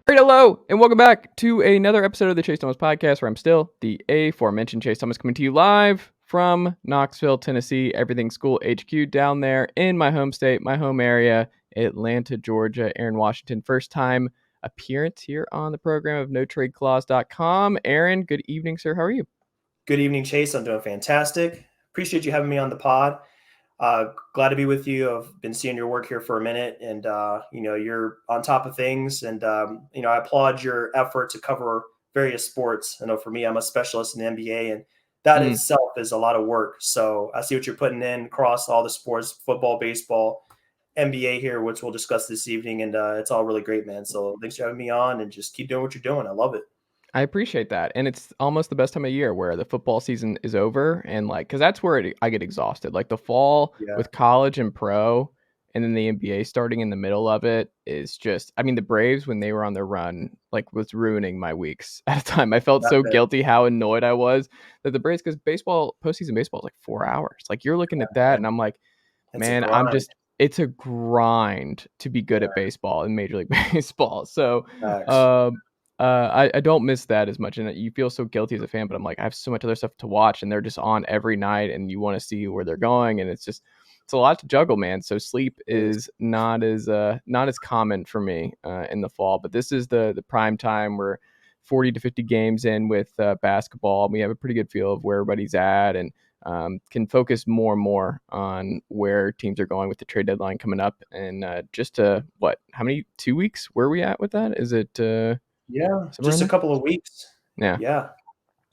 Hello, and welcome back to another episode of the Chase Thomas Podcast, where I'm still the aforementioned Chase Thomas, coming to you live from Knoxville, Tennessee, Everything School HQ down there in my home state, my home area, Atlanta, Georgia. Aaron Washington, first time appearance here on the program of NoTradeClause.com. Aaron, good evening, sir. How are you? Good evening, Chase. I'm doing fantastic. Appreciate you having me on the pod. Glad to be with you. I've been seeing your work here for a minute, and you're on top of things. And I applaud your effort to cover various sports. I know for me, I'm a specialist in the NBA, and that itself is a lot of work. So I see what you're putting in across all the sports: football, baseball, NBA here, which we'll discuss this evening. And it's all really great, man. So thanks for having me on, and just keep doing what you're doing. I love it. I appreciate that. And it's almost the best time of year where the football season is over. And because that's where I get exhausted. Like the fall with college and pro, and then the NBA starting in the middle of it is just, the Braves, when they were on their run, was ruining my weeks at a time. I felt so guilty how annoyed I was that the Braves, because postseason baseball is like 4 hours. Like you're looking at that and I'm like, man, it's a grind to be good at baseball in Major League Baseball. So, I don't miss that as much, and you feel so guilty as a fan, but I'm like, I have so much other stuff to watch, and they're just on every night, and you want to see where they're going, and it's a lot to juggle, man. So sleep is not as common for me in the fall, but this is the prime time. We're 40 to 50 games in with basketball. We have a pretty good feel of where everybody's at, and can focus more and more on where teams are going with the trade deadline coming up. And how many 2 weeks? Where are we at with that? Is it just a couple of weeks. Yeah.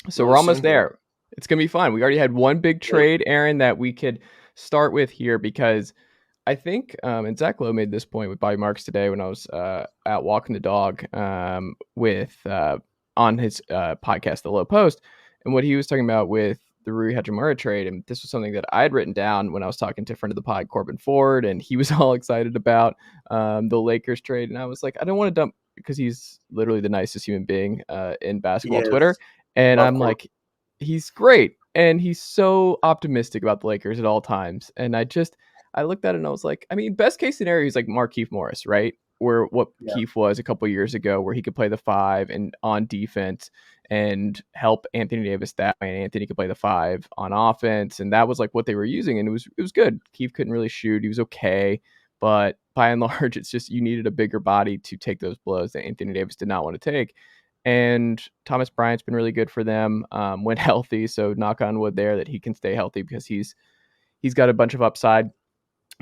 So we're almost there. It's going to be fun. We already had one big trade, Aaron, that we could start with here, because I think, and Zach Lowe made this point with Bobby Marks today when I was out walking the dog on his podcast, The Low Post, and what he was talking about with the Rui Hachimura trade. And this was something that I had written down when I was talking to a friend of the pod, Corbin Ford, and he was all excited about the Lakers trade. And I was like, I don't want to dump, because he's literally the nicest human being in basketball Twitter. And I'm like, he's great. And he's so optimistic about the Lakers at all times. And I looked at it and I was like, best case scenario is like Markieff Morris, right? Where Keefe was a couple years ago, where he could play the 5 and on defense and help Anthony Davis that way. And Anthony could play the 5 on offense. And that was like what they were using. And it was good. Keefe couldn't really shoot. He was okay. But by and large, it's just you needed a bigger body to take those blows that Anthony Davis did not want to take. And Thomas Bryant's been really good for them when healthy. So knock on wood there that he can stay healthy, because he's got a bunch of upside.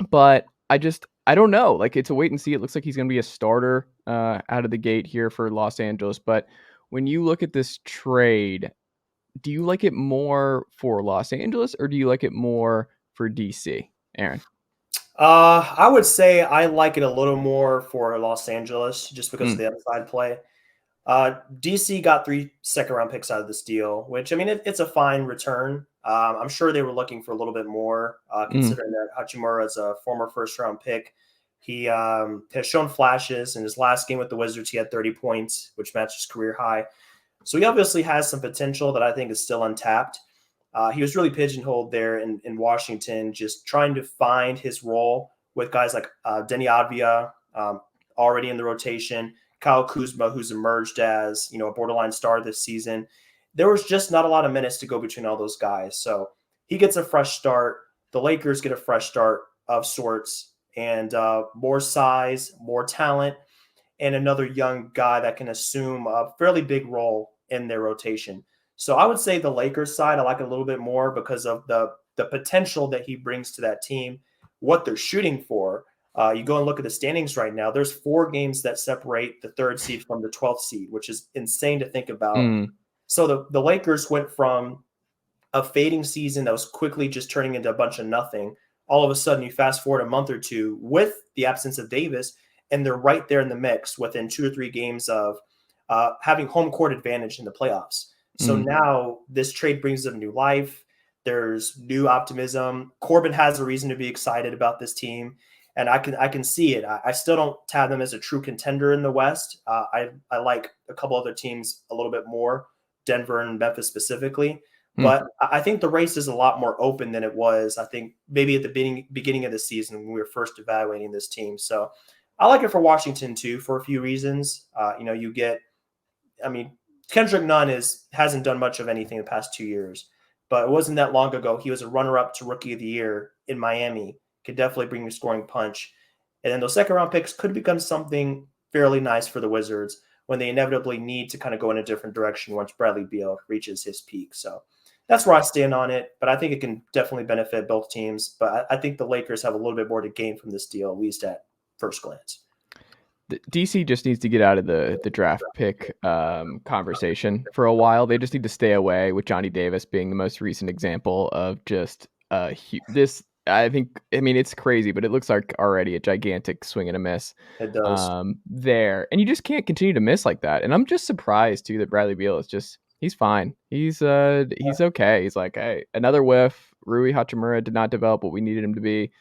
But I don't know. Like, it's a wait and see. It looks like he's going to be a starter out of the gate here for Los Angeles. But when you look at this trade, do you like it more for Los Angeles, or do you like it more for DC, Aaron? I would say I like it a little more for Los Angeles, just because of the upside play. DC got 3 second-round picks out of this deal, which, it's a fine return. I'm sure they were looking for a little bit more, considering that Hachimura is a former first-round pick. He has shown flashes. In his last game with the Wizards, he had 30 points, which matched his career high. So he obviously has some potential that I think is still untapped. He was really pigeonholed there in Washington, just trying to find his role with guys like Denny Advia, already in the rotation, Kyle Kuzma, who's emerged as a borderline star this season. There was just not a lot of minutes to go between all those guys. So he gets a fresh start. The Lakers get a fresh start of sorts, and more size, more talent, and another young guy that can assume a fairly big role in their rotation. So I would say the Lakers side, I like it a little bit more because of the potential that he brings to that team, what they're shooting for. You go and look at the standings right now. There's 4 games that separate the 3rd seed from the 12th seed, which is insane to think about. So the Lakers went from a fading season that was quickly just turning into a bunch of nothing. All of a sudden, you fast forward a month or two with the absence of Davis, and they're right there in the mix within 2 or 3 games of having home court advantage in the playoffs. So now this trade brings them new life. There's new optimism. Corbin has a reason to be excited about this team, and I can see it. I still don't tab them as a true contender in the West. I like a couple other teams a little bit more, Denver and Memphis specifically. But I think the race is a lot more open than it was, I think, maybe at the beginning of the season when we were first evaluating this team. So I like it for Washington, too, for a few reasons. You get – I mean, Kendrick Nunn hasn't done much of anything the past 2 years. But it wasn't that long ago. He was a runner-up to Rookie of the Year in Miami. Could definitely bring a scoring punch. And then those second-round picks could become something fairly nice for the Wizards when they inevitably need to kind of go in a different direction once Bradley Beal reaches his peak. So that's where I stand on it. But I think it can definitely benefit both teams. But I think the Lakers have a little bit more to gain from this deal, at least at first glance. DC just needs to get out of the draft pick conversation for a while. They just need to stay away, with Johnny Davis being the most recent example of just this. I mean, it's crazy, but it looks like already a gigantic swing and a miss. It does. There. And you just can't continue to miss like that. And I'm just surprised too that Bradley Beal is just, he's fine. He's okay. He's like, hey, another whiff. Rui Hachimura did not develop what we needed him to be.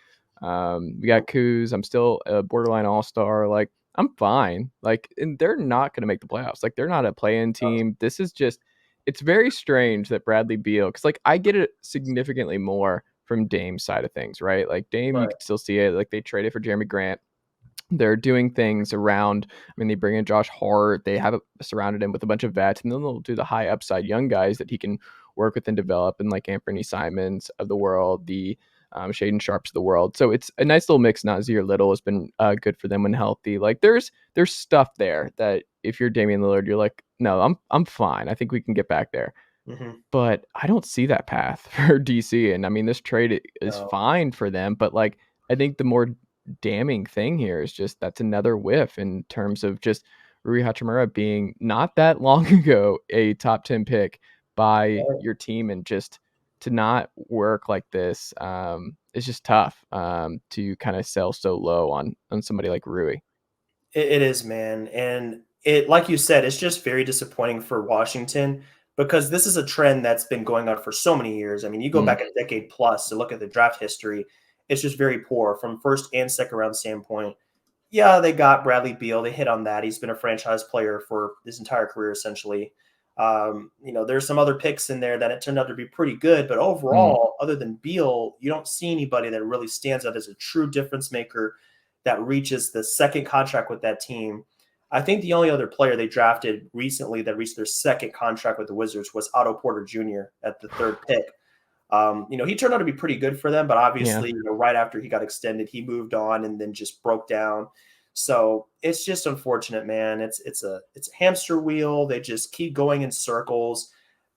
We got Kuz. I'm still a borderline all-star. Like, I'm fine. Like, and they're not going to make the playoffs. Like, they're not a play-in team. This is just, it's very strange that Bradley Beal, because like I get it significantly more from Dame's side of things, right? Like Dame, you can still see it. Like they traded for Jeremy Grant. They're doing things around. I mean, they bring in Josh Hart. They have surrounded him with a bunch of vets, and then they'll do the high upside young guys that he can work with and develop, and like Anthony Simons of the world, the Shaden Sharps of the world. So it's a nice little mix. Nazir Little has been good for them when healthy. Like there's stuff there that if you're Damian Lillard, you're like, no, I'm fine. I think we can get back there. Mm-hmm. But I don't see that path for DC. And I mean, this trade is fine for them, but like I think the more damning thing here is just that's another whiff in terms of just Rui Hachimura being not that long ago a top 10 pick by your team, and just to not work like this is just tough to kind of sell so low on somebody like Rui. It is, man. And it, like you said, it's just very disappointing for Washington because this is a trend that's been going on for so many years. I mean, you go back a decade plus to look at the draft history, it's just very poor from first and second round standpoint. Yeah, they got Bradley Beal. They hit on that. He's been a franchise player for his entire career, essentially. There's some other picks in there that it turned out to be pretty good, but overall, other than Beal, you don't see anybody that really stands out as a true difference maker that reaches the second contract with that team. I think the only other player they drafted recently that reached their second contract with the Wizards was Otto Porter Jr. at the third pick. He turned out to be pretty good for them, but obviously, right after he got extended, he moved on and then just broke down. So it's just unfortunate, man. It's a hamster wheel. They just keep going in circles.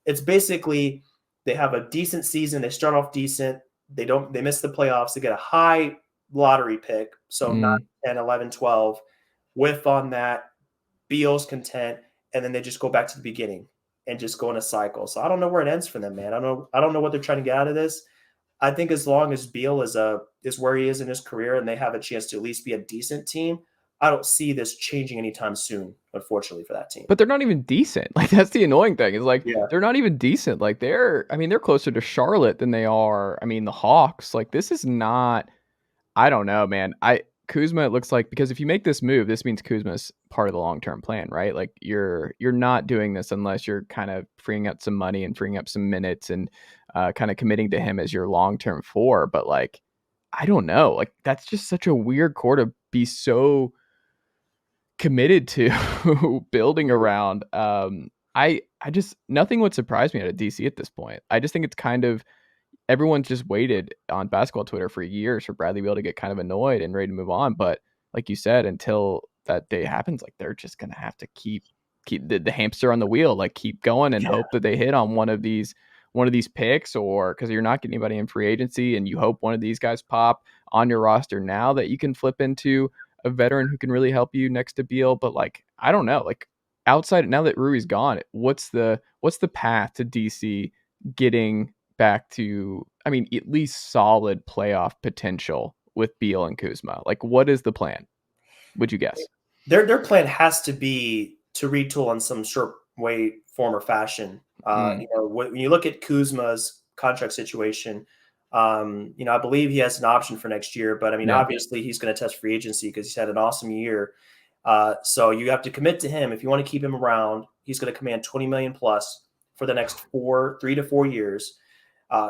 It's basically they have a decent season. They start off decent. They miss the playoffs. They get a high lottery pick. So 9, 10, 11, 12. Whiff on that. Beal's content. And then they just go back to the beginning and just go in a cycle. So I don't know where it ends for them, man. I don't know what they're trying to get out of this. I think as long as Beal is where he is in his career and they have a chance to at least be a decent team, I don't see this changing anytime soon, unfortunately, for that team. But they're not even decent. Like that's the annoying thing. Is like they're not even decent. Like they're closer to Charlotte than they are. I mean, the Hawks. Like this is not. I don't know, man. Kuzma, it looks like, because if you make this move, this means Kuzma's part of the long-term plan, right? Like you're not doing this unless you're kind of freeing up some money and freeing up some minutes and kind of committing to him as your long-term four. But like, I don't know. Like that's just such a weird core to be so committed to building around. I just, nothing would surprise me out of DC at this point. I just think it's kind of, everyone's just waited on basketball Twitter for years for Bradley Beal to get kind of annoyed and ready to move on. But like you said, until that day happens, like they're just gonna have to keep the hamster on the wheel, like keep going and hope that they hit on one of these picks, or because you're not getting anybody in free agency, and you hope one of these guys pop on your roster now that you can flip into a veteran who can really help you next to Beal. But like, I don't know, like outside, now that Rui's gone, what's the path to DC getting back to, I mean, at least solid playoff potential with Beal and Kuzma? Like, what is the plan? Would you guess? Their plan has to be to retool in some short way, form, or fashion. When you look at Kuzma's contract situation, I believe he has an option for next year, but I mean, obviously he's going to test free agency because he's had an awesome year. So you have to commit to him. If you want to keep him around, he's going to command $20 million plus for the next 3 to 4 years.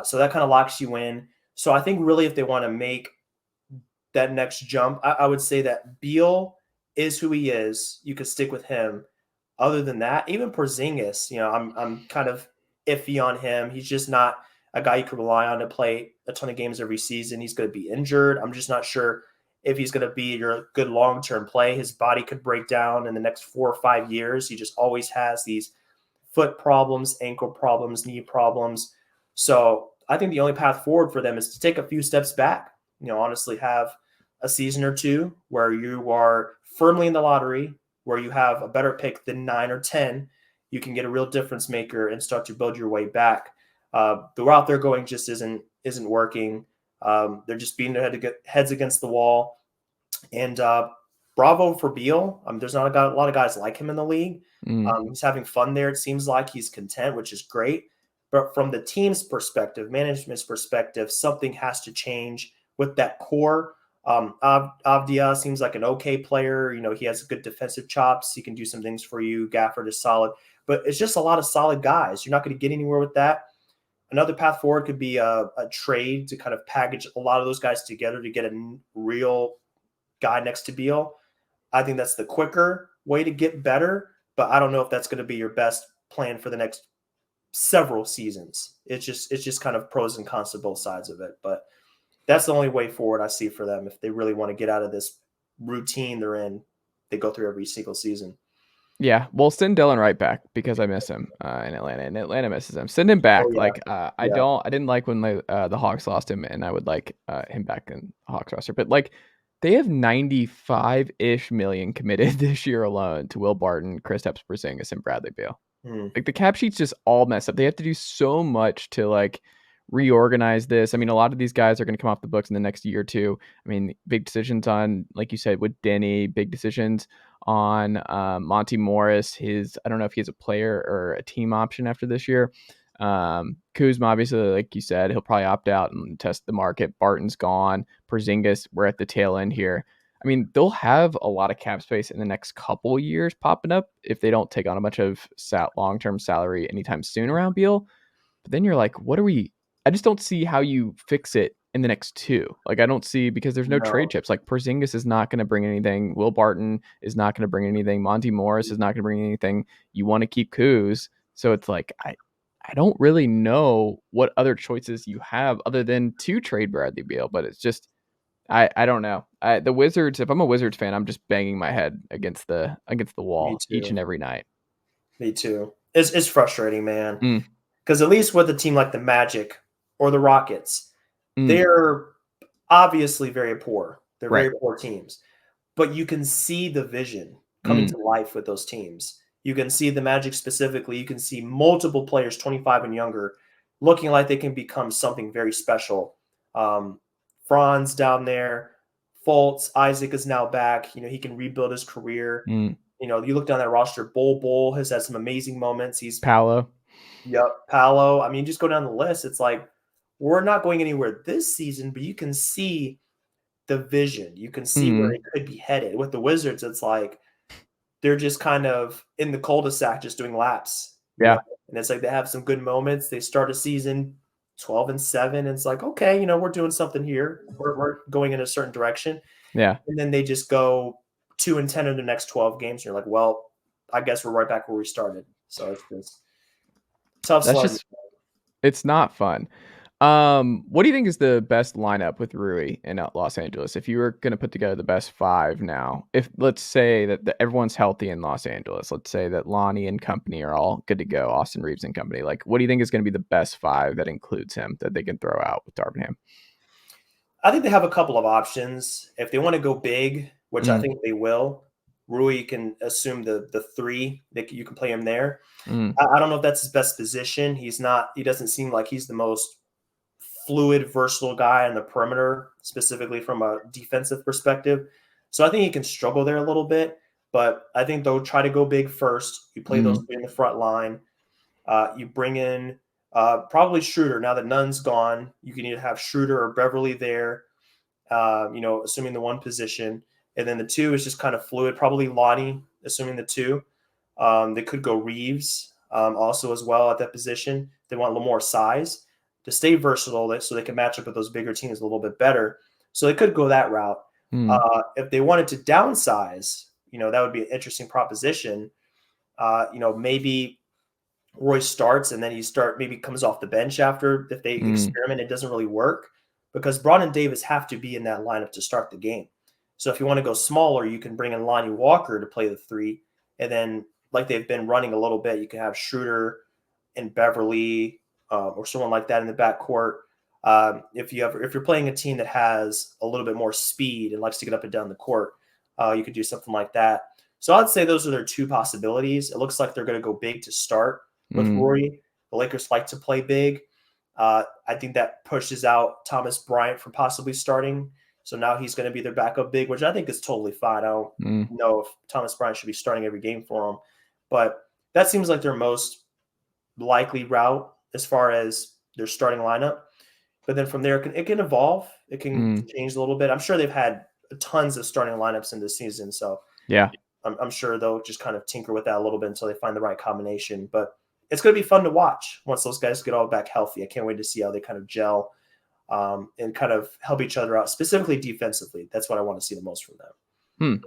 So that kind of locks you in. So I think really if they want to make that next jump, I would say that Beal is who he is. You could stick with him. Other than that, even Porzingis, I'm kind of iffy on him. He's just not a guy you can rely on to play a ton of games every season. He's going to be injured. I'm just not sure if he's going to be your good long-term play. His body could break down in the next 4 or 5 years. He just always has these foot problems, ankle problems, knee problems. So I think the only path forward for them is to take a few steps back. Honestly, have a season or two where you are firmly in the lottery, where you have a better pick than 9 or 10. You can get a real difference maker and start to build your way back. The route they're going just isn't working. They're just beating their heads against the wall. And bravo for Beal. There's not a lot of guys like him in the league. He's having fun there. It seems like he's content, which is great. But from the team's perspective, management's perspective, something has to change with that core. Avdia seems like an okay player. He has good defensive chops. He can do some things for you. Gafford is solid. But it's just a lot of solid guys. You're not going to get anywhere with that. Another path forward could be a trade to kind of package a lot of those guys together to get a real guy next to Beal. I think that's the quicker way to get better, but I don't know if that's going to be your best plan for the next several seasons. It's just kind of pros and cons to both sides of it, but that's the only way forward I see for them if they really want to get out of this routine they're in. They go through every single season. Yeah, well, send Dylan Wright back because I miss him in Atlanta, and Atlanta misses him. Send him back. Oh, yeah. I didn't like when the Hawks lost him, and I would like him back in the Hawks roster. But they have 95-ish million committed this year alone to Will Barton, Kristaps Porzingis, and Bradley Beal. The cap sheet's just all messed up. They have to do so much to reorganize this. I mean, a lot of these guys are going to come off the books in the next year or two. I mean, big decisions on, like you said, with Denny, big decisions on Monty Morris. I don't know if he has a player or a team option after this year. Kuzma, obviously, like you said, he'll probably opt out and test the market. Barton's gone. Porzingis, we're at the tail end here. I mean, they'll have a lot of cap space in the next couple years popping up if they don't take on a bunch of long-term salary anytime soon around Beal. But then you're like, I just don't see how you fix it in the next two. I don't see, because there's no trade chips. Porzingis is not going to bring anything. Will Barton is not going to bring anything. Monty Morris is not going to bring anything. You want to keep Kuz. So it's I don't really know what other choices you have other than to trade Bradley Beal, but it's just, I don't know. The Wizards, if I'm a Wizards fan, I'm just banging my head against the wall each and every night. Me too. It's frustrating, man. Because at least with a team like the Magic or the Rockets, they're obviously very poor. They're very poor teams. But you can see the vision coming to life with those teams. You can see the Magic specifically. You can see multiple players, 25 and younger, looking like they can become something very special. Franz down there, Fultz, Isaac is now back. He can rebuild his career. You look down that roster, Bol has had some amazing moments. Paolo. Yep, Paolo. I mean, just go down the list. It's like, we're not going anywhere this season, but you can see the vision. You can see where it could be headed. With the Wizards, it's like they're just kind of in the cul-de-sac just doing laps. Yeah. And it's like they have some good moments. They start a season 12-7. And it's like, okay, we're doing something here. We're going in a certain direction. Yeah. And then they just go 2-10 in the next 12 games. And you're like, well, I guess we're right back where we started. So it's just tough slug. It's not fun. What do you think is the best lineup with Rui in Los Angeles? If you were going to put together the best five now, if let's say that everyone's healthy in Los Angeles, let's say that Lonnie and company are all good to go, Austin Reeves and company, what do you think is going to be the best five that includes him that they can throw out with Darvingham? I think they have a couple of options. If they want to go big, which I think they will, Rui can assume the three that you can play him there. I don't know if that's his best position. He doesn't seem like he's the most fluid, versatile guy on the perimeter, specifically from a defensive perspective. So I think he can struggle there a little bit, but I think they'll try to go big first. You play those three in the front line. You bring in probably Schroeder. Now that Nunn's gone, you can either have Schroeder or Beverly there, assuming the one position. And then the two is just kind of fluid. Probably Lonnie, assuming the two. They could go Reeves. also as well at that position. They want a little more size to stay versatile so they can match up with those bigger teams a little bit better. So they could go that route. If they wanted to downsize, that would be an interesting proposition. Maybe Roy starts and then maybe comes off the bench after if they experiment, it doesn't really work because Braun and Davis have to be in that lineup to start the game. So if you want to go smaller, you can bring in Lonnie Walker to play the 3. And then like they've been running a little bit, you can have Schroeder and Beverly or someone like that in the backcourt. If you're playing a team that has a little bit more speed and likes to get up and down the court, you could do something like that. So I'd say those are their 2 possibilities. It looks like they're going to go big to start with Rory. The Lakers like to play big. I think that pushes out Thomas Bryant from possibly starting. So now he's going to be their backup big, which I think is totally fine. I don't know if Thomas Bryant should be starting every game for them. But that seems like their most likely route as far as their starting lineup. But then from there, it can evolve. It can change a little bit. I'm sure they've had tons of starting lineups in this season. So yeah, I'm sure they'll just kind of tinker with that a little bit until they find the right combination. But it's going to be fun to watch once those guys get all back healthy. I can't wait to see how they kind of gel and kind of help each other out, specifically defensively. That's what I want to see the most from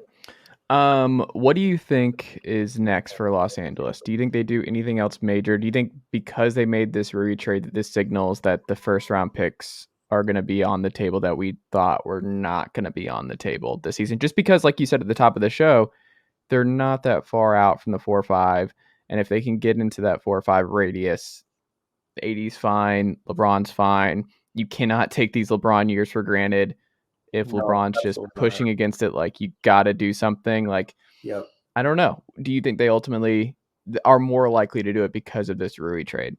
them. What do you think is next for Los Angeles? Do you think they do anything else major? Do you think because they made this Rui trade that this signals that the first round picks are going to be on the table that we thought were not going to be on the table this season? Just because, like you said at the top of the show, they're not that far out from the 4-5. And if they can get into that 4-5 radius, the 80's fine, LeBron's fine. You cannot take these LeBron years for granted. If LeBron's just pushing against it, like, you got to do something. Like, yep. I don't know. Do you think they ultimately are more likely to do it because of this Rui trade?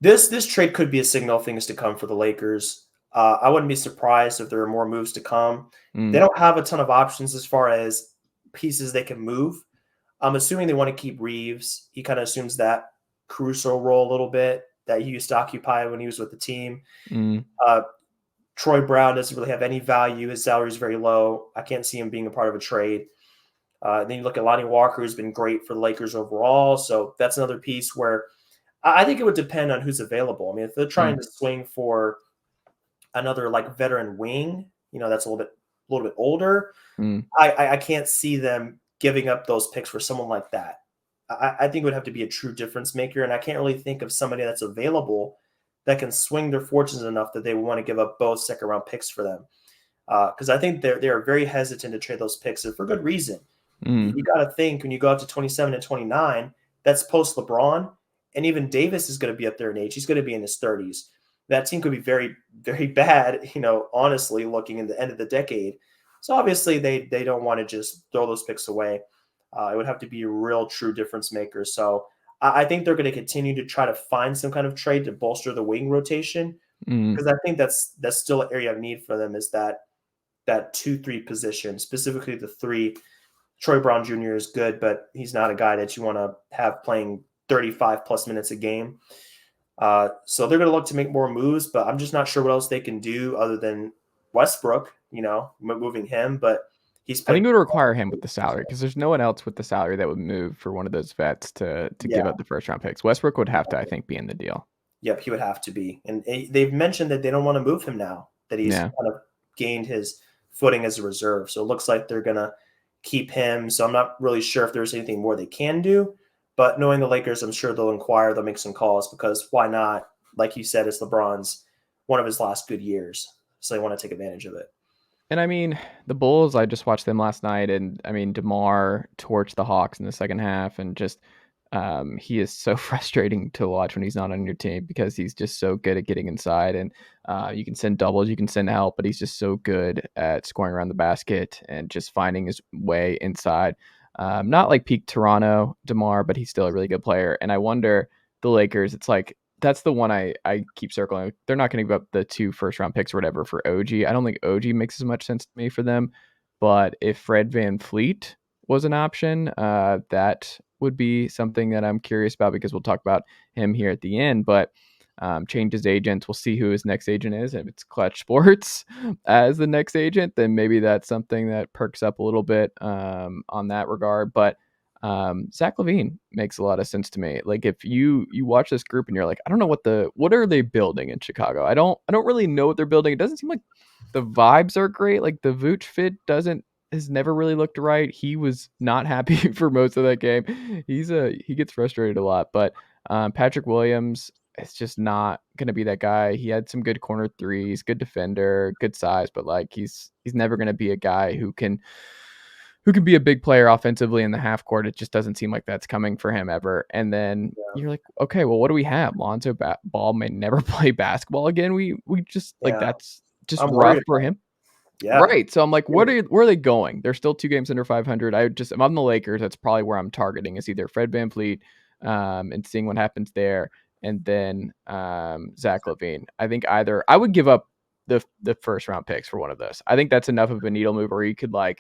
This trade could be a signal of things to come for the Lakers. I wouldn't be surprised if there are more moves to come. They don't have a ton of options as far as pieces they can move. I'm assuming they want to keep Reeves. He kind of assumes that Caruso role a little bit that he used to occupy when he was with the team. Troy Brown doesn't really have any value. His salary is very low. I can't see him being a part of a trade. Then you look at Lonnie Walker, who's been great for the Lakers overall. So that's another piece where I think it would depend on who's available. I mean, if they're trying to swing for another like veteran wing, that's a little bit older. I can't see them giving up those picks for someone like that. I think it would have to be a true difference maker, and I can't really think of somebody that's available that can swing their fortunes enough that they want to give up both second-round picks for them. Because I think they're very hesitant to trade those picks, and for good reason. You got to think when you go out to 27 and 29, that's post LeBron, and even Davis is going to be up there in age. He's going to be in his 30s. That team could be very, very bad, honestly, looking in the end of the decade. So obviously they don't want to just throw those picks away. It would have to be a real true difference maker. So I think they're going to continue to try to find some kind of trade to bolster the wing rotation because I think that's still an area of need for them is that 2-3 position, specifically the 3. Troy Brown Jr. is good, but he's not a guy that you want to have playing 35 plus minutes a game. So they're going to look to make more moves, but I'm just not sure what else they can do other than Westbrook, moving him. But I think it would require him with the salary because there's no one else with the salary that would move for one of those vets to give up the first round picks. Westbrook would have to, I think, be in the deal. Yep, he would have to be. And they've mentioned that they don't want to move him now, that he's kind of gained his footing as a reserve. So it looks like they're going to keep him. So I'm not really sure if there's anything more they can do. But knowing the Lakers, I'm sure they'll inquire, they'll make some calls because why not? Like you said, it's LeBron's one of his last good years. So they want to take advantage of it. And I mean, the Bulls, I just watched them last night, and I mean, DeMar torched the Hawks in the second half, and just he is so frustrating to watch when he's not on your team because he's just so good at getting inside, and you can send doubles, you can send help, but he's just so good at scoring around the basket and just finding his way inside. Not like peak Toronto DeMar, but he's still a really good player. And I wonder, the Lakers, it's like, that's the one I keep circling. They're not going to give up the 2 first-round picks or whatever for OG. I don't think OG makes as much sense to me for them. But if Fred VanVleet was an option, that would be something that I'm curious about because we'll talk about him here at the end. But change his agents. We'll see who his next agent is. If it's Clutch Sports as the next agent, then maybe that's something that perks up a little bit on that regard. But Zach LaVine makes a lot of sense to me. Like if you watch this group and you're like, I don't know what are they building in Chicago? I don't really know what they're building. It doesn't seem like the vibes are great. Like the Vooch fit has never really looked right. He was not happy for most of that game. He gets frustrated a lot, but Patrick Williams is just not going to be that guy. He had some good corner threes, good defender, good size, but like he's never going to be a guy who can be a big player offensively in the half court. It just doesn't seem like that's coming for him ever. And then Yeah. you're like, okay, well, what do we have? Lonzo Ball may never play basketball again. We just like Yeah. that's just I'm rough worried for about him. it. Yeah. Right. So I'm like, where are they going? They're still 2 games under 500. If I'm the Lakers, that's probably where I'm targeting is either Fred VanVleet, and seeing what happens there. And then, Zach LaVine. I think either I would give up the first round picks for one of those. I think that's enough of a needle mover where you could I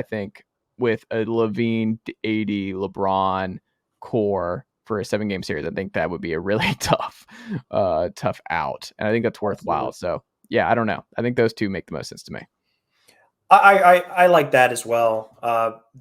think with a LaVine, AD, LeBron core for a 7-game series, I think that would be a really tough out. And I think that's worthwhile. Absolutely. So yeah, I don't know. I think those two make the most sense to me. I like that as well.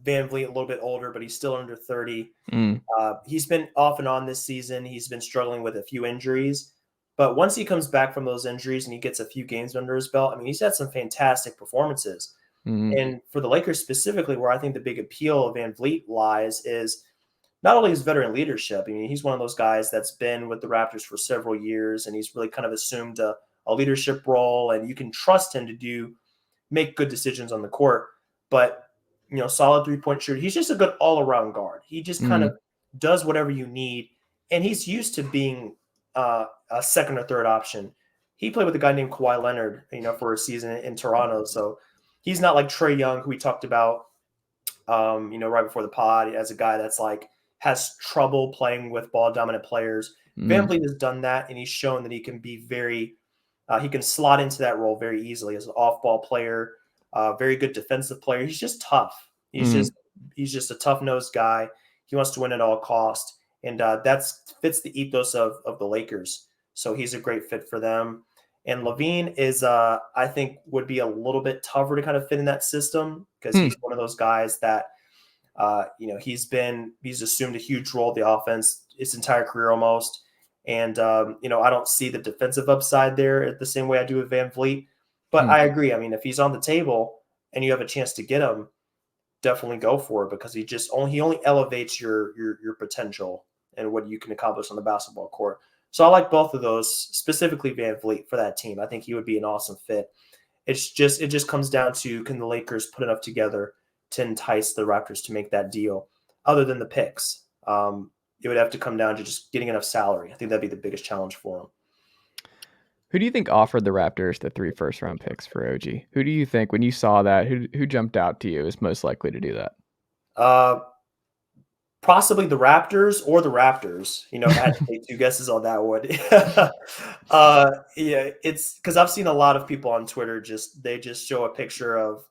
Van Vliet a little bit older, but he's still under 30. Mm, He's been off and on this season. He's been struggling with a few injuries, but once he comes back from those injuries and he gets a few games under his belt, I mean, he's had some fantastic performances. mm, And for the Lakers specifically, where I think the big appeal of Van Vliet lies is not only his veteran leadership. I mean, he's one of those guys that's been with the Raptors for several years, and he's really kind of assumed a leadership role, and you can trust him to make good decisions on the court. But solid 3-point shooter. He's just a good all around guard. He just kind mm, of does whatever you need, and he's used to being a second or third option. He played with a guy named Kawhi Leonard, for a season in Toronto. So he's not like Trae Young, who we talked about, right before the pod, as a guy that's like has trouble playing with ball dominant players. Van mm, Vliet has done that, and he's shown that he can be he can slot into that role very easily as an off-ball player, very good defensive player. He's just tough. mm, He's just a tough-nosed guy. He wants to win at all cost, and that fits the ethos of the Lakers. So he's a great fit for them. And Levine is, I think, would be a little bit tougher to kind of fit in that system because mm. he's one of those guys that, he's assumed a huge role in the offense his entire career almost. And, I don't see the defensive upside there the same way I do with Van Vliet. But Mm. I agree. I mean, if he's on the table and you have a chance to get him, definitely go for it because he only elevates your potential and what you can accomplish on the basketball court. So I like both of those, specifically Van Vliet for that team. I think he would be an awesome fit. It just comes down to, can the Lakers put enough together to entice the Raptors to make that deal, other than the picks. It would have to come down to just getting enough salary. I think that'd be the biggest challenge for them. Who do you think offered the Raptors the 3 first-round picks for OG? Who do you think, when you saw that, who jumped out to you as most likely to do that? Uh, Possibly the Raptors or the Raptors. If I had to take two guesses on that one. Yeah, it's because I've seen a lot of people on Twitter they just show a picture of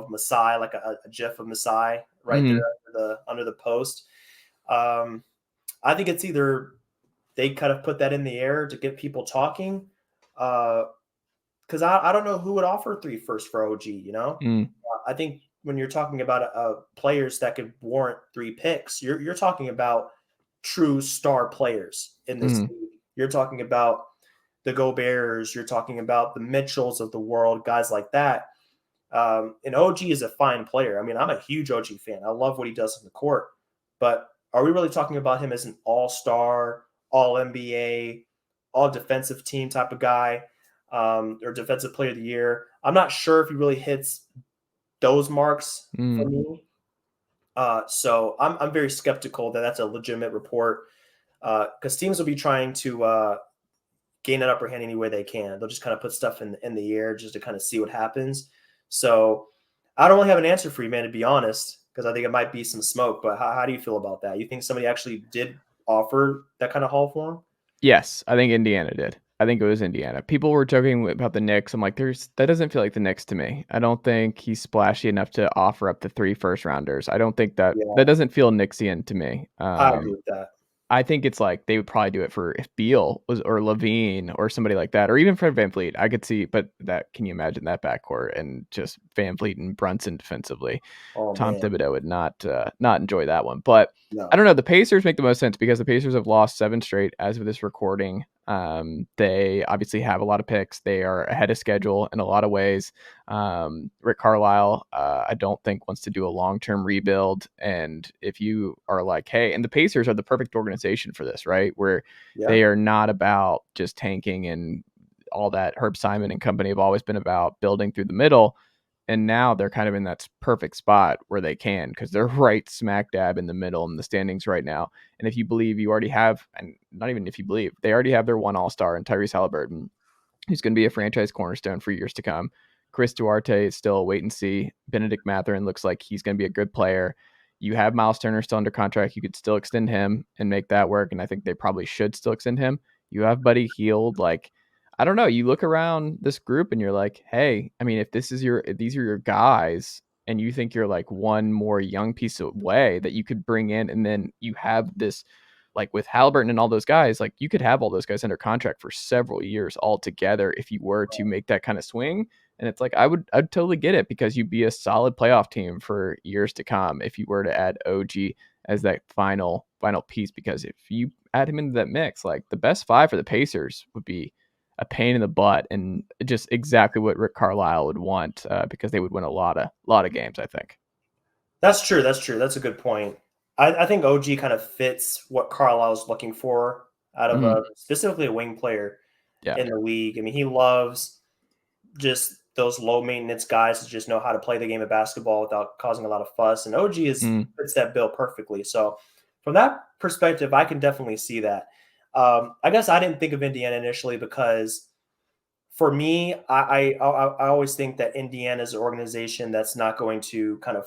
Masai, like a GIF of Masai right there Mhm, under the post. Um, I think it's either they kind of put that in the air to get people talking. Because I don't know who would offer 3 first for OG. mm, I think when you're talking about players that could warrant 3 picks, you're talking about true star players in this mhm, league. You're talking about the Goberts. You're talking about the Mitchells of the world, guys like that. And OG is a fine player. I mean, I'm a huge OG fan. I love what he does on the court. But are we really talking about him as an all-star, all NBA, all defensive team type of guy, or defensive player of the year? I'm not sure if he really hits those marks for mm. me. So I'm very skeptical that that's a legitimate report because teams will be trying to gain an upper hand any way they can. They'll just kind of put stuff in the air just to kind of see what happens. So I don't really have an answer for you, man, to be honest, because I think it might be some smoke. But how do you feel about that? You think somebody actually did offer that kind of haul for him? Yes, I think Indiana did. I think it was Indiana. People were joking about the Knicks. I'm like, that doesn't feel like the Knicks to me. I don't think he's splashy enough to offer up the 3 first-rounders. I don't think that Yeah, doesn't feel Knicksian to me. I agree with that. I think it's like they would probably do it for if Beal was or Levine or somebody like that, or even Fred VanVleet. I could see, but that can you imagine that backcourt and just VanVleet and Brunson defensively? Oh Tom man, Thibodeau would not enjoy that one. But I no. don't know. The Pacers make the most sense because the Pacers have lost 7 straight as of this recording. They obviously have a lot of picks. They are ahead of schedule in a lot of ways. Rick Carlisle, I don't think wants to do a long-term rebuild. And if you are like, hey, and the Pacers are the perfect organization for this, right? Where Yeah. they are not about just tanking and all that. Herb Simon and company have always been about building through the middle. And now they're kind of in that perfect spot where they can, because they're right smack dab in the middle in the standings right now. And if you believe you already have, and not even if you believe, they already have their one all-star in Tyrese Halliburton, who's going to be a franchise cornerstone for years to come. Chris Duarte is still a wait and see. Benedict Mathurin looks like he's going to be a good player. You have Miles Turner still under contract. You could still extend him and make that work. And I think they probably should still extend him. You have Buddy Hield. Like, I don't know. You look around this group and you're like, hey, I mean, if these are your guys and you think you're like one more young piece away that you could bring in, and then you have this, like with Halliburton and all those guys, like you could have all those guys under contract for several years altogether if you were to make that kind of swing. And it's like I'd totally get it, because you'd be a solid playoff team for years to come if you were to add OG as that final piece. Because if you add him into that mix, like the best 5 for the Pacers would be a pain in the butt and just exactly what Rick Carlisle would want, because they would win a lot of games, I think. That's true. That's true. That's a good point. I think OG kind of fits what Carlisle's looking for out of Mm, a specifically a wing player yeah. in the league. I mean, he loves just those low maintenance guys that just know how to play the game of basketball without causing a lot of fuss. And OG is Mm, fits that bill perfectly. So from that perspective, I can definitely see that. I guess I didn't think of Indiana initially because for me, I always think that Indiana is an organization that's not going to kind of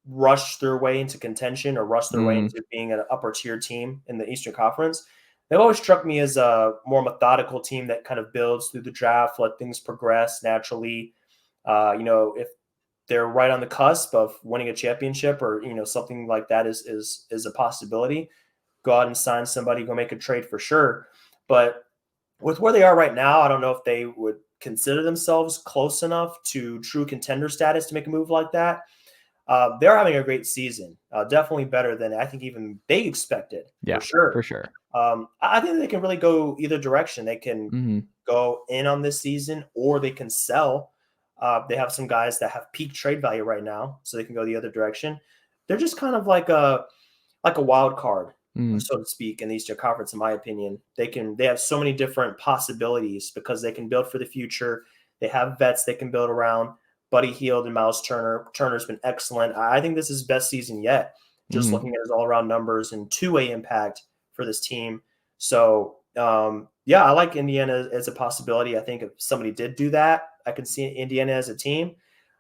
rush their way into contention or rush their way mm, into being an upper tier team in the Eastern Conference. They've always struck me as a more methodical team that kind of builds through the draft, let things progress naturally. If they're right on the cusp of winning a championship or something like that is a possibility, go out and sign somebody, go make a trade for sure. But with where they are right now, I don't know if they would consider themselves close enough to true contender status to make a move like that. They're having a great season, definitely better than I think even they expected for yeah, sure. for sure. I think they can really go either direction. They can Mm, go in on this season or they can sell. They have some guys that have peak trade value right now, so they can go the other direction. They're just kind of like a wild card, mm, so to speak, in the Eastern Conference, in my opinion. They have so many different possibilities because they can build for the future. They have vets they can build around. Buddy Hield and Miles Turner. Turner's been excellent. I think this is his best season yet, just mm, looking at his all-around numbers and two-way impact for this team. So, yeah, I like Indiana as a possibility. I think if somebody did do that, I could see Indiana as a team.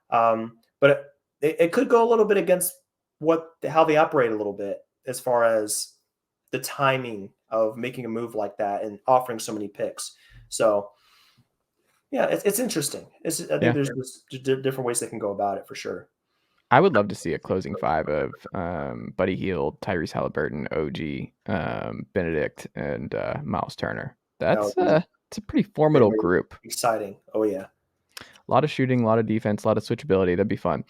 But it could go a little bit against how they operate a little bit as far as the timing of making a move like that and offering so many picks. So yeah, it's interesting. I think yeah. there's just different ways they can go about it for sure. I would love to see a closing 5 of Buddy Hield, Tyrese Halliburton, OG, Benedict, and Miles Turner. That would That's be it's a pretty formidable very group. exciting. Oh yeah. A lot of shooting, a lot of defense, a lot of switchability. That'd be fun.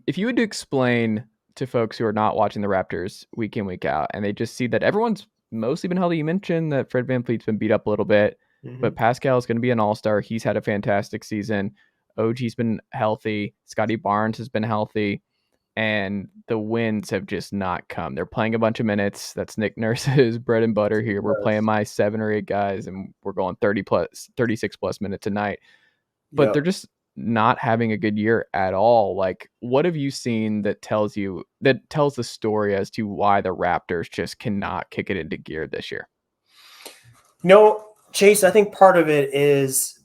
If you had to explain to folks who are not watching the Raptors week in, week out, and they just see that everyone's mostly been healthy. You mentioned that Fred VanVleet's been beat up a little bit, but Hmm. Pascal is going to be an all-star. He's had a fantastic season. OG's been healthy. Scotty Barnes has been healthy. And the wins have just not come. They're playing a bunch of minutes. That's Nick Nurse's bread and butter here. We're playing my 7 or 8 guys, and we're going 36 plus minutes a night, but they're Yep. just not having a good year at all. Like, what have you seen that tells the story as to why the Raptors just cannot kick it into gear this year? No, Chase, I think part of it is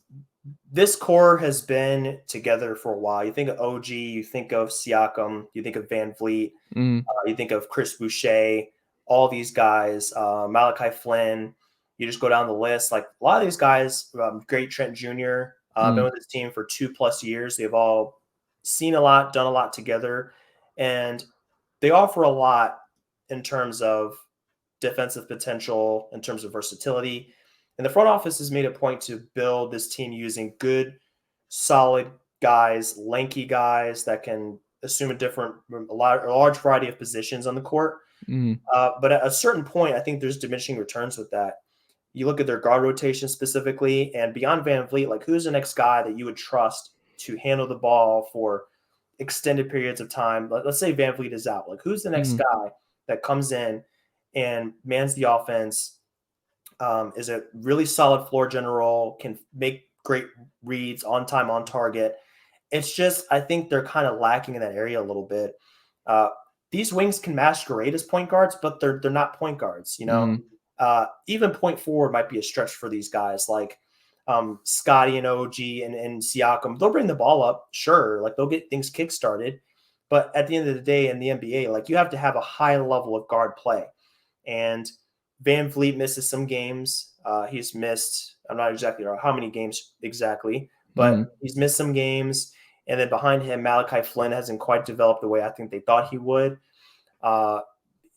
this core has been together for a while. You think of OG, you think of Siakam, you think of Van Vliet, Mm, you think of Chris Boucher, all these guys, Malachi Flynn. You just go down the list. Like a lot of these guys, great Trent Jr. Been mm, with this team for 2+ years. They've all seen a lot, done a lot together, and they offer a lot in terms of defensive potential, in terms of versatility. And the front office has made a point to build this team using good, solid guys, lanky guys that can assume a large variety of positions on the court. Mm. But at a certain point, I think there's diminishing returns with that. You look at their guard rotation specifically, and beyond Van Vliet, like who's the next guy that you would trust to handle the ball for extended periods of time? Let's say Van Vliet is out. Like who's the next Mm. guy that comes in and mans the offense, is a really solid floor general, can make great reads on time, on target. It's just, I think they're kind of lacking in that area a little bit. Uh, these wings can masquerade as point guards, but they're not point guards. Mm. Even point forward might be a stretch for these guys, like Scotty and OG and Siakam. They'll bring the ball up, sure, like they'll get things kickstarted, but at the end of the day, in the NBA, like you have to have a high level of guard play, and Van Vliet misses some games. He's missed, I'm not exactly sure how many games exactly, Mm. but he's missed some games. And then behind him, Malachi Flynn hasn't quite developed the way I think they thought he would. Uh,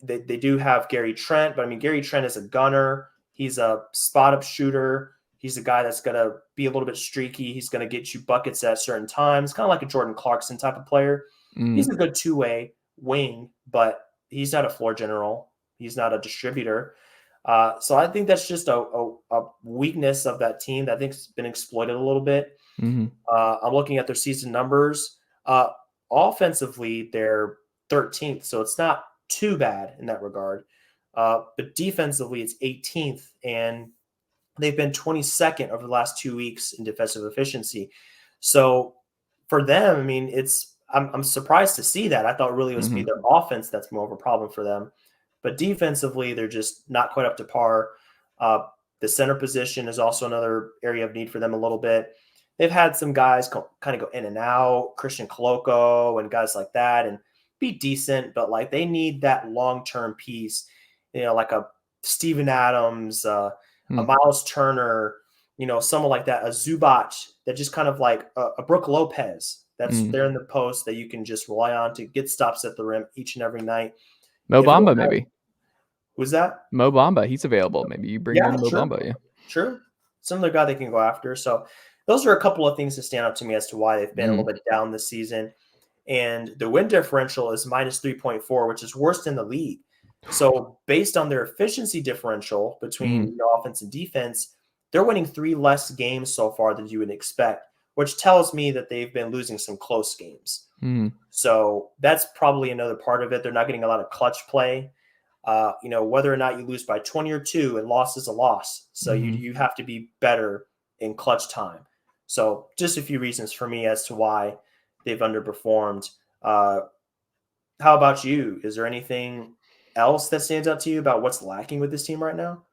they do have Gary Trent, but I mean, Gary Trent is a gunner. He's a spot up shooter. He's a guy that's going to be a little bit streaky. He's going to get you buckets at certain times, kind of like a Jordan Clarkson type of player. Mm. He's a good two-way wing, but he's not a floor general. He's not a distributor. So I think that's just a weakness of that team that I think's been exploited a little bit. Mm. I'm looking at their season numbers. Offensively, they're 13th, so it's not too bad in that regard. But defensively, it's 18th, and they've been 22nd over the last 2 weeks in defensive efficiency. So for them, I mean, I'm surprised to see that. I thought really it was be Mm. their offense that's more of a problem for them. But defensively, they're just not quite up to par. Uh, the center position is also another area of need for them a little bit. They've had some guys kind of go in and out, Christian Coloco and guys like that, and be decent, but like they need that long-term piece, like a Steven Adams, a Mm. Miles Turner, someone like that, a Zubac, that just kind of like a Brooke Lopez that's Mm. there in the post that you can just rely on to get stops at the rim each and every night. Mo If we don't Bamba, have, maybe. who's that? Mo Bamba, he's available. Maybe you bring Yeah, in Mo sure. Bamba. Yeah. Sure. Some other guy they can go after. So those are a couple of things that stand out to me as to why they've been a little Mm. bit down this season. And the win differential is minus 3.4, which is worst in the league. So based on their efficiency differential between Mm. offense and defense, they're winning 3 less games so far than you would expect, which tells me that they've been losing some close games. Mm. So that's probably another part of it. They're not getting a lot of clutch play. Whether or not you lose by 20 or 2, and loss is a loss. So Mm. you have to be better in clutch time. So just a few reasons for me as to why they've underperformed. How about you? Is there anything else that stands out to you about what's lacking with this team right now?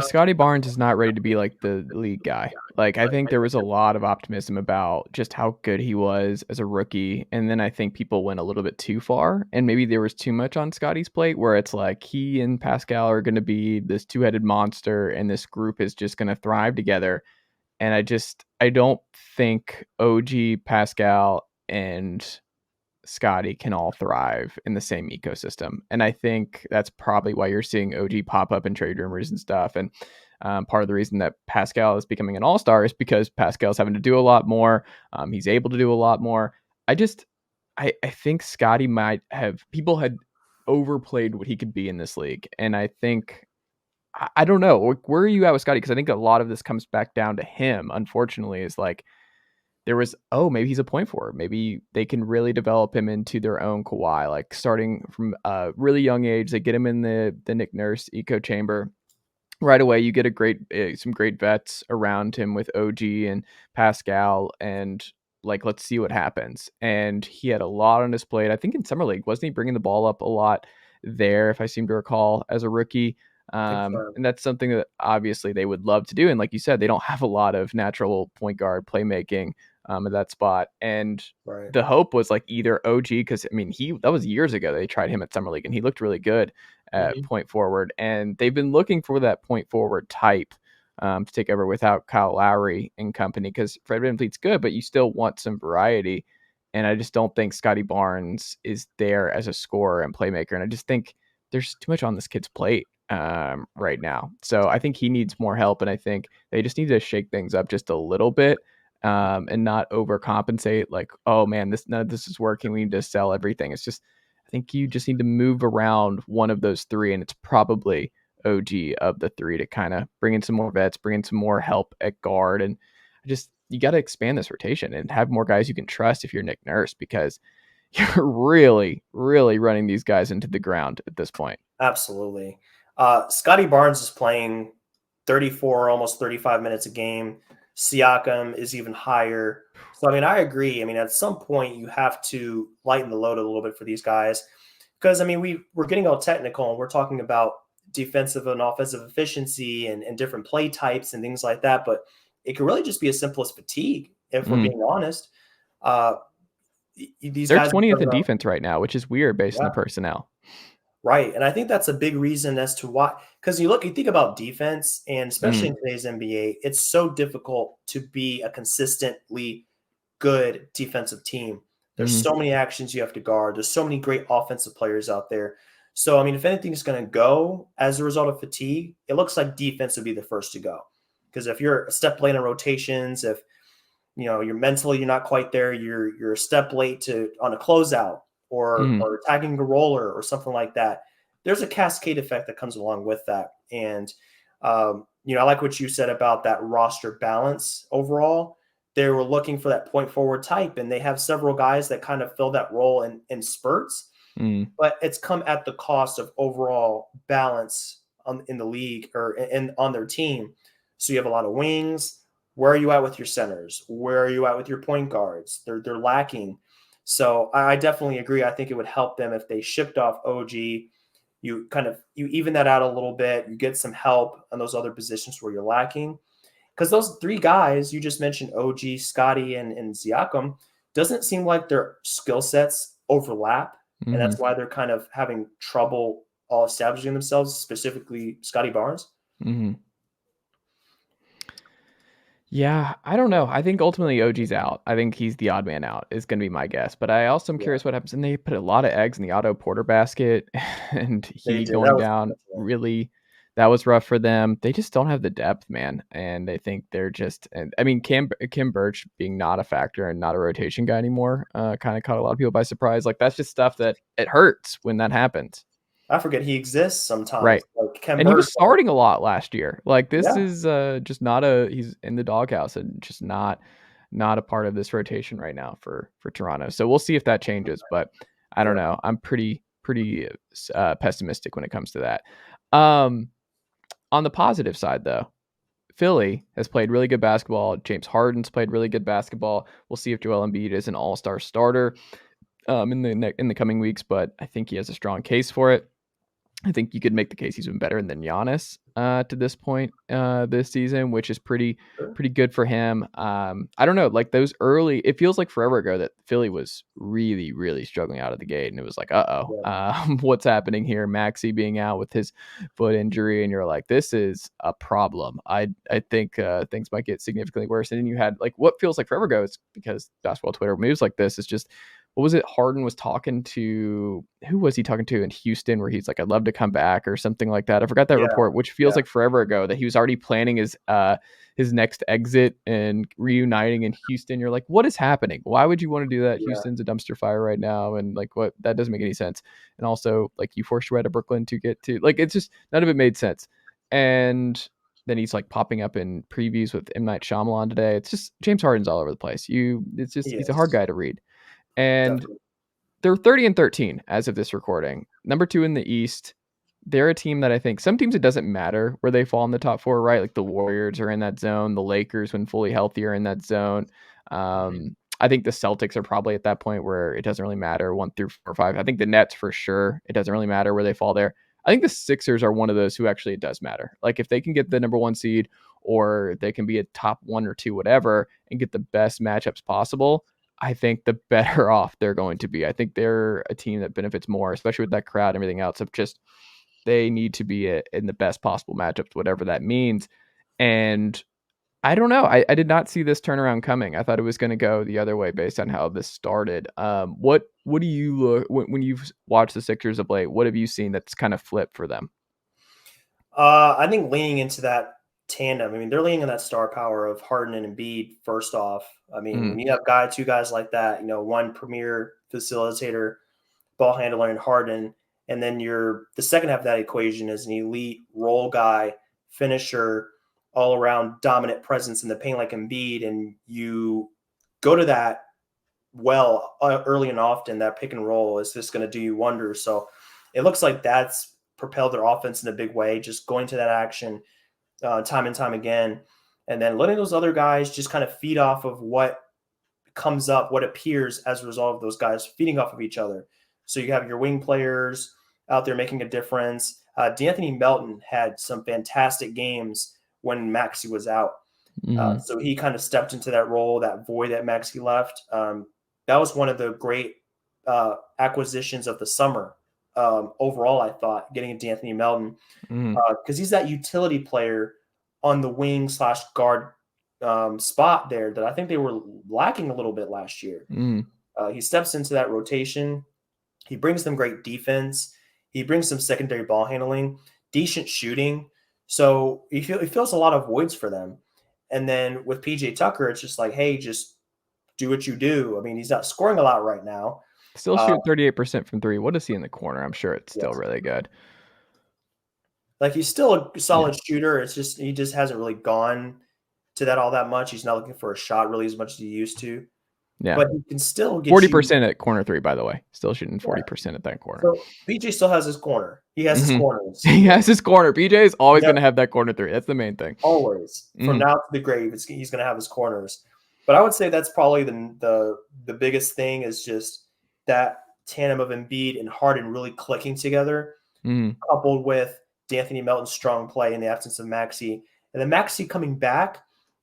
Scotty Barnes is not ready to be like the lead guy. Like I think there was a lot of optimism about just how good he was as a rookie, and then I think people went a little bit too far, and maybe there was too much on Scotty's plate, where it's like he and Pascal are going to be this two-headed monster, and this group is just going to thrive together. And I don't think OG, Pascal, and Scotty can all thrive in the same ecosystem. And I think that's probably why you're seeing OG pop up in trade rumors and stuff. And part of the reason that Pascal is becoming an all-star is because Pascal's having to do a lot more. He's able to do a lot more. I think Scotty might have, people had overplayed what he could be in this league. And I think, I don't know, where are you at with Scotty? Because I think a lot of this comes back down to him, unfortunately, is like, there was, maybe he's a point forward. Maybe they can really develop him into their own Kawhi, like starting from a really young age. They get him in the Nick Nurse eco chamber right away. You get some great vets around him with OG and Pascal, and like, let's see what happens. And he had a lot on his plate. I think in summer league, wasn't he bringing the ball up a lot there, if I seem to recall, as a rookie? Confirmed. And that's something that obviously they would love to do. And like you said, they don't have a lot of natural point guard playmaking at that spot. And Right. the hope was like either OG, because I mean, that was years ago. They tried him at summer league, and he looked really good at point forward. And they've been looking for that point forward type to take over without Kyle Lowry and company, because Fred VanVleet's good, but you still want some variety. And I just don't think Scotty Barnes is there as a scorer and playmaker. And I just think there's too much on this kid's plate right now. So I think he needs more help, and I think they just need to shake things up just a little bit and not overcompensate. Like, oh man, none of this is working. We need to sell everything. It's just I think you just need to move around one of those three, and it's probably OG of the three to kind of bring in some more vets, bring in some more help at guard, and just you got to expand this rotation and have more guys you can trust if you're Nick Nurse because you're really, really running these guys into the ground at this point. Absolutely. Scotty Barnes is playing 34, almost 35 minutes a game. Siakam is even higher. So, I mean, I agree. I mean, at some point, you have to lighten the load a little bit for these guys because, I mean, we're getting all technical and we're talking about defensive and offensive efficiency and different play types and things like that. But it could really just be as simple as fatigue, if we're being honest. Uh, these They're guys, 20th in defense right now, which is weird based on the yeah. personnel. Right. And I think that's a big reason as to why, because you think about defense, and especially Mm, in today's NBA, it's so difficult to be a consistently good defensive team. There's mm, so many actions you have to guard. There's so many great offensive players out there. So, I mean, if anything is going to go as a result of fatigue, it looks like defense would be the first to go. Because if you're a step late in rotations, if you're mentally you're not quite there, you're a step late to on a closeout mm, or tagging a roller or something like that, there's a cascade effect that comes along with that. And I like what you said about that roster balance overall. They were looking for that point forward type, and they have several guys that kind of fill that role in spurts, mm, but it's come at the cost of overall balance in the league or on their team. So you have a lot of wings. Where are you at with your centers? Where are you at with your point guards? They're lacking. So I definitely agree. I think it would help them if they shipped off OG. You even that out a little bit. You get some help on those other positions where you're lacking. Because those three guys you just mentioned, OG, Scotty, and Siakam, doesn't seem like their skill sets overlap, and mm, that's why they're kind of having trouble all establishing themselves. Specifically, Scotty Barnes. mm. Yeah, I don't know. I think ultimately OG's out. I think he's the odd man out, is going to be my guess. But I also am Yeah, curious what happens. And they put a lot of eggs in the Otto Porter basket, and they he did. That going was down unfortunate. really, that was rough for them. They just don't have the depth, man. And I think they're just, and I mean, Kim Birch being not a factor and not a rotation guy anymore kind of caught a lot of people by surprise. Like, that's just stuff that it hurts when that happens. I forget he exists sometimes. Right. Like Ken And he Burke. was starting a lot last year. Like this Yeah, is just not he's in the doghouse and just not a part of this rotation right now for Toronto. So we'll see if that changes, but I don't yeah, know. I'm pretty pessimistic when it comes to that. Um on the positive side though, Philly has played really good basketball. James Harden's played really good basketball. We'll see if Joel Embiid is an all-star starter in the coming weeks, but I think he has a strong case for it. I think you could make the case he's been better than Giannis to this point this season, which is sure. pretty good for him. I don't know, like those early. It feels like forever ago that Philly was really really struggling out of the gate, and it was like, Yeah, what's happening here? Maxey being out with his foot injury, and you're like, this is a problem. I think things might get significantly worse. And then you had like what feels like forever ago. It's because basketball Twitter moves like this. It's just what was it? Harden was talking to who was he talking to in Houston where he's like, I'd love to come back or something like that. I forgot that yeah, report, which feels yeah, like forever ago that he was already planning his next exit and reuniting in Houston. You're like, what is happening? Why would you want to do that? yeah, Houston's a dumpster fire right now. And like what that doesn't make any sense. And also like you forced your way to Brooklyn to get to like it's just none of it made sense. And then he's like popping up in previews with M. Night Shyamalan today. It's just James Harden's all over the place. It's just he he's a hard is guy to read. And definitely. they're 30 and 13 as of this recording. Number 2 in the East. They're a team that I think some teams it doesn't matter where they fall in the top 4, right? Like the Warriors are in that zone, the Lakers when fully healthy are in that zone. I think the Celtics are probably at that point where it doesn't really matter 1 through 4 or 5. I think the Nets for sure, it doesn't really matter where they fall there. I think the Sixers are one of those who actually it does matter. Like if they can get the number 1 seed or they can be a top 1 or 2 whatever and get the best matchups possible, I think the better off they're going to be. I think they're a team that benefits more, especially with that crowd and everything else, of just they need to be in the best possible matchups, whatever that means. And I don't know. I did not see this turnaround coming. I thought it was going to go the other way based on how this started. What do you look when you've watched the Sixers of late? What have you seen that's kind of flipped for them? I think leaning into that tandem. I mean, they're leaning on that star power of Harden and Embiid. First off, I mean, Mm, when you have two guys like that, one premier facilitator, ball handler, and Harden, and then the second half of that equation is an elite role guy, finisher, all around dominant presence in the paint like Embiid, and you go to that early and often. That pick and roll is just going to do you wonders. So it looks like that's propelled their offense in a big way, just going to that action time and time again, and then letting those other guys just kind of feed off of what comes up, what appears as a result of those guys feeding off of each other. So you have your wing players out there making a difference. D'Anthony Melton had some fantastic games when Maxey was out. mm, So he kind of stepped into that role, that void that Maxey left. That was one of the great acquisitions of the summer. Overall, I thought getting a D'Anthony Melton, mm, because he's that utility player on the wing slash guard spot there that I think they were lacking a little bit last year. mm. He steps into that rotation. He brings them great defense. He brings some secondary ball handling, decent shooting. So he fills a lot of voids for them. And then with PJ Tucker, it's just like, hey, just do what you do. I mean, he's not scoring a lot right now. Still Uh, shoot 38% from three. What is he in the corner? I'm sure it's still yes. really good. Like he's still a Yeah. solid shooter. It's just he just hasn't really gone to that all that much. He's not looking for a shot really as much as he used to. Yeah. But he can still get you. 40% at corner three, by the way. Still shooting Yeah. 40% at that corner. So PJ still has his corner. He has his Hmm. corners. He has his corner. PJ is always Yep. going to have that corner three. That's the main thing. Always from Hmm. now to the grave, he's going to have his corners. But I would say that's probably the biggest thing is just that tandem of Embiid and Harden really clicking together, Hmm. coupled with D'Anthony Melton's strong play in the absence of Maxey, and then Maxey coming back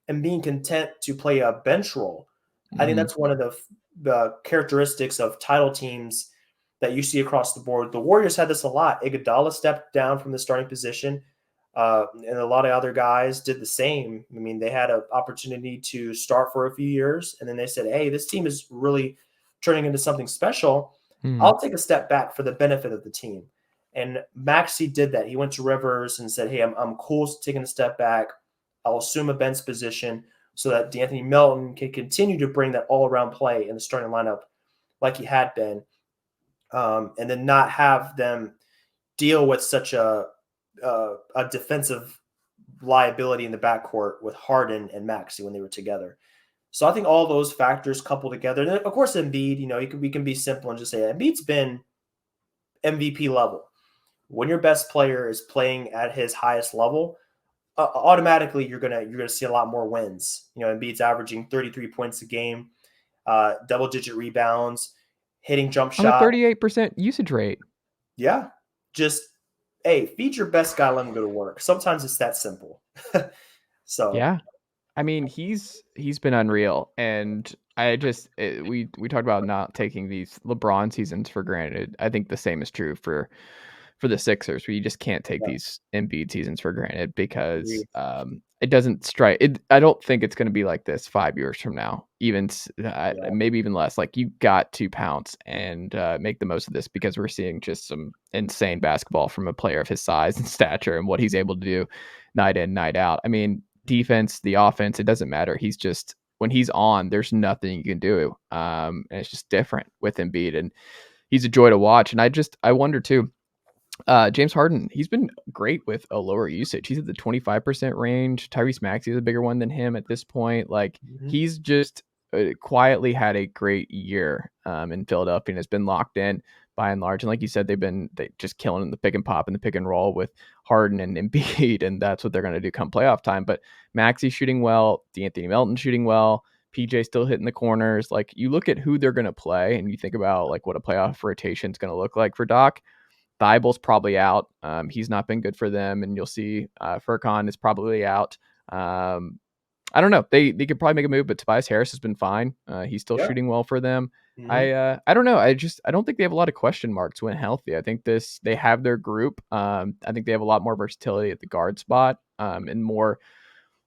and being content to play a bench role. I think Hmm. that's one of the characteristics of title teams that you see across the board. The Warriors had this a lot. Iguodala stepped down from the starting position, and a lot of other guys did the same. I mean, they had an opportunity to start for a few years, and then they said, "Hey, this team is really turning into something special. Hmm. I'll take a step back for the benefit of the team." And Maxey did that. He went to Rivers and said, "Hey, I'm cool taking a step back. I'll assume a bench position so that D'Anthony Melton can continue to bring that all-around play in the starting lineup like he had been, and then not have them deal with such a defensive liability in the backcourt with Harden and Maxey when they were together." So I think all those factors coupled together, and of course Embiid, we can be simple and just say Embiid's been MVP level. When your best player is playing at his highest level, automatically you're gonna see a lot more wins. Embiid's averaging 33 points a game, double digit rebounds, hitting jump On a shot. 38% usage rate. Yeah, just hey, feed your best guy, let him go to work. Sometimes it's that simple. So Yeah. I mean, he's been unreal, and we talked about not taking these LeBron seasons for granted. I think the same is true for the Sixers, where you just can't take yeah, these Embiid seasons for granted because agreed. it doesn't strike. It I don't think it's going to be like this 5 years from now, even Yeah, maybe even less. Like you got to pounce and make the most of this because we're seeing just some insane basketball from a player of his size and stature and what he's able to do night in, night out. I mean, defense, the offense, it doesn't matter. He's just when he's on, there's nothing you can do. And it's just different with Embiid, and he's a joy to watch. And I wonder too. James Harden, he's been great with a lower usage. He's at the 25% range. Tyrese Maxey is a bigger one than him at this point. Like hmm he's just quietly had a great year in Philadelphia and has been locked in by and large. And like you said, they just killing in the pick and pop and the pick and roll with Harden and Embiid, and that's what they're going to do come playoff time. But Maxey shooting well, D'Anthony Melton shooting well. PJ still hitting the corners. Like you look at who they're going to play, and you think about like what a playoff rotation is going to look like for Doc. Thibel's probably out. He's not been good for them, and you'll see Furkan is probably out. Um, I don't know. They could probably make a move, but Tobias Harris has been fine. He's still yeah, shooting well for them. hmm I don't know. I don't think they have a lot of question marks when healthy. I think they have their group. I think they have a lot more versatility at the guard spot and more.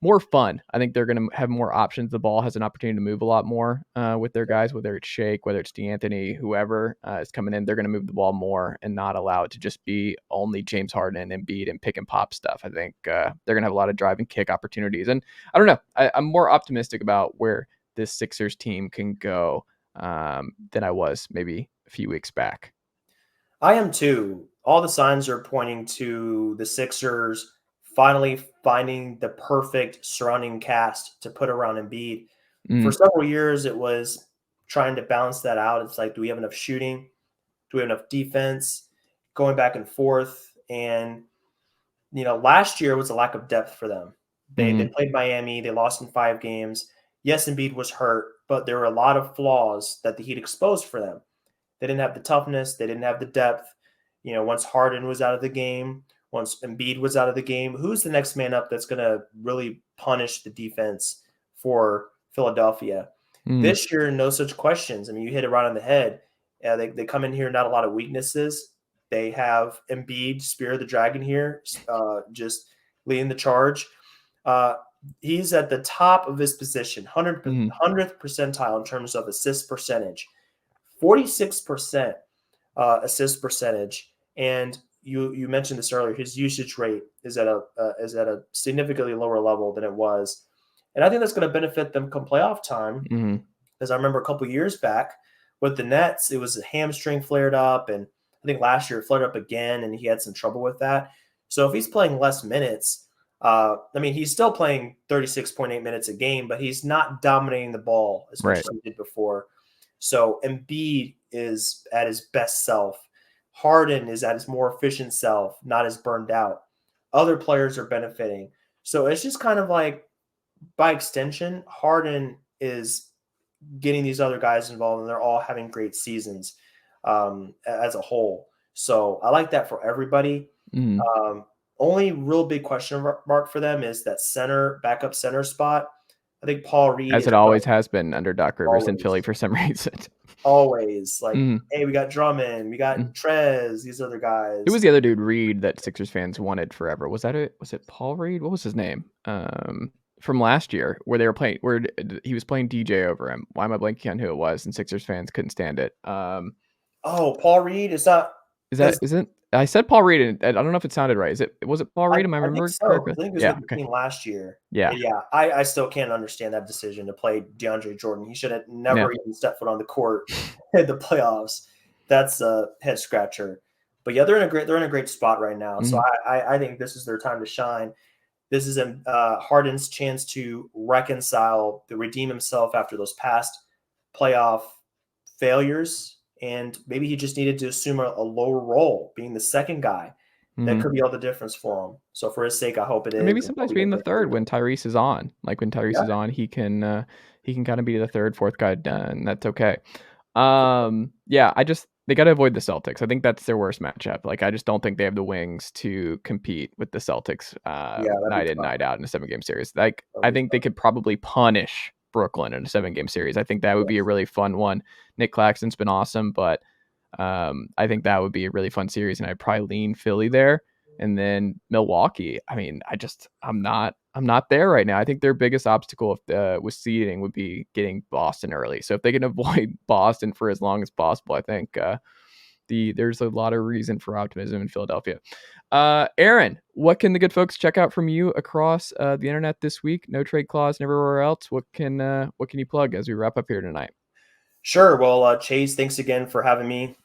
more fun. I think they're going to have more options. The ball has an opportunity to move a lot more with their guys, whether it's Shake, whether it's D'Anthony, whoever is coming in. They're going to move the ball more and not allow it to just be only James Harden and Embiid and pick and pop stuff. I think they're going to have a lot of drive and kick opportunities. And I don't know. I'm more optimistic about where this Sixers team can go than I was maybe a few weeks back. I am too. All the signs are pointing to the Sixers finally finding the perfect surrounding cast to put around Embiid. For several years, it was trying to balance that out. It's like, do we have enough shooting? Do we have enough defense? Going back and forth. And, last year was a lack of depth for them. They played Miami. They lost in 5 games. Yes, Embiid was hurt, but there were a lot of flaws that the Heat exposed for them. They didn't have the toughness. They didn't have the depth. Once Harden was out of the game, once Embiid was out of the game, who's the next man up that's going to really punish the defense for Philadelphia? This year, no such questions. I mean, you hit it right on the head. They come in here, not a lot of weaknesses. They have Embiid, Spear of the Dragon here, just leading the charge. He's at the top of his position, 100th percentile in terms of assist percentage. 46% assist percentage, and you mentioned this earlier. His usage rate is at a significantly lower level than it was, and I think that's going to benefit them come playoff time. Because I remember a couple years back with the Nets, it was a hamstring flared up, and I think last year it flared up again, and he had some trouble with that. So if he's playing less minutes, he's still playing 36.8 minutes a game, but he's not dominating the ball as much as he did before. So Embiid is at his best self. Harden is at his more efficient self, not as burned out. Other players are benefiting. So it's just kind of like, by extension, Harden is getting these other guys involved, and they're all having great seasons as a whole. So I like that for everybody. Only real big question mark for them is that backup center spot. I think Paul Reed, as it always has been under Doc Rivers in Philly for some reason. Always. Like, hey, we got Drummond, we got Trez, these other guys. Who was the other dude, Reed, that Sixers fans wanted forever? Was it Paul Reed? What was his name? From last year, where he was playing DJ over him. Why am I blanking on who it was? And Sixers fans couldn't stand it. Paul Reed is not. Isn't I said Paul Reed, and I don't know if it sounded right. Was it Paul Reed? Am I remembering correctly? I think it was with the team last year. Yeah. I still can't understand that decision to play DeAndre Jordan. He should have never even stepped foot on the court in the playoffs. That's a head scratcher. But yeah, they're in a great spot right now. So I think this is their time to shine. This is Harden's chance to redeem himself after those past playoff failures. And maybe he just needed to assume a lower role, being the second guy. That could be all the difference for him. So for his sake, I hope it is. Maybe sometimes being the third when Tyrese is on. Like when Tyrese is on, he can kind of be the third, fourth guy, and that's okay. They got to avoid the Celtics. I think that's their worst matchup. Like, I just don't think they have the wings to compete with the Celtics night in, night out in a 7-game series. Like, I think they could probably punish Brooklyn in a 7-game series. I think that would be a really fun one. Nick Claxton's been awesome, but I think that would be a really fun series, and I'd probably lean Philly there. And then Milwaukee. I mean, I'm not there right now. I think their biggest obstacle with seeding would be getting Boston early. So if they can avoid Boston for as long as possible, I think there's a lot of reason for optimism in Philadelphia. Aaron, what can the good folks check out from you across the internet this week? No trade clause and everywhere else. What can you plug as we wrap up here tonight? Sure. Well, Chase, thanks again for having me.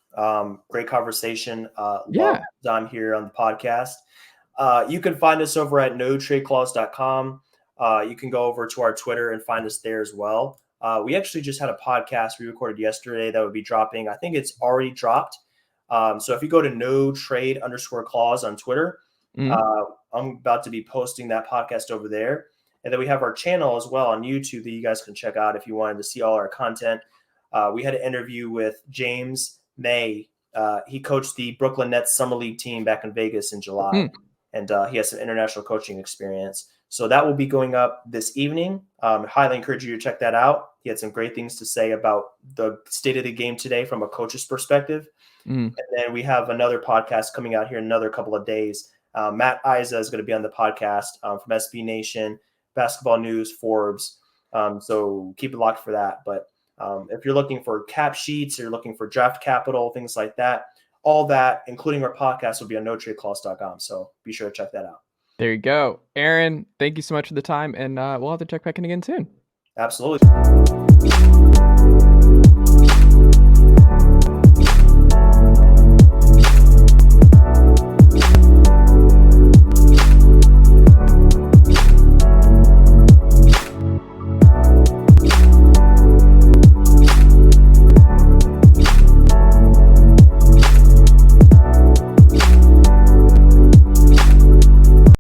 Great conversation. I'm here on the podcast. You can find us over at notradeclause.com. You can go over to our Twitter and find us there as well. We actually just had a podcast we recorded yesterday that would be dropping. I think it's already dropped. So if you go to notrade_clause on Twitter, I'm about to be posting that podcast over there. And then we have our channel as well on YouTube that you guys can check out if you wanted to see all our content. We had an interview with James May. He coached the Brooklyn Nets Summer League team back in Vegas in July, and he has some international coaching experience. So that will be going up this evening. Highly encourage you to check that out. He had some great things to say about the state of the game today from a coach's perspective. And then we have another podcast coming out here in another couple of days. Matt Isa is going to be on the podcast from SB Nation. basketball news, Forbes. So keep it locked for that. But if you're looking for cap sheets, you're looking for draft capital, things like that, all that, including our podcast, will be on notradeclause.com. So be sure to check that out. There you go. Aaron, thank you so much for the time, and we'll have to check back in again soon. Absolutely.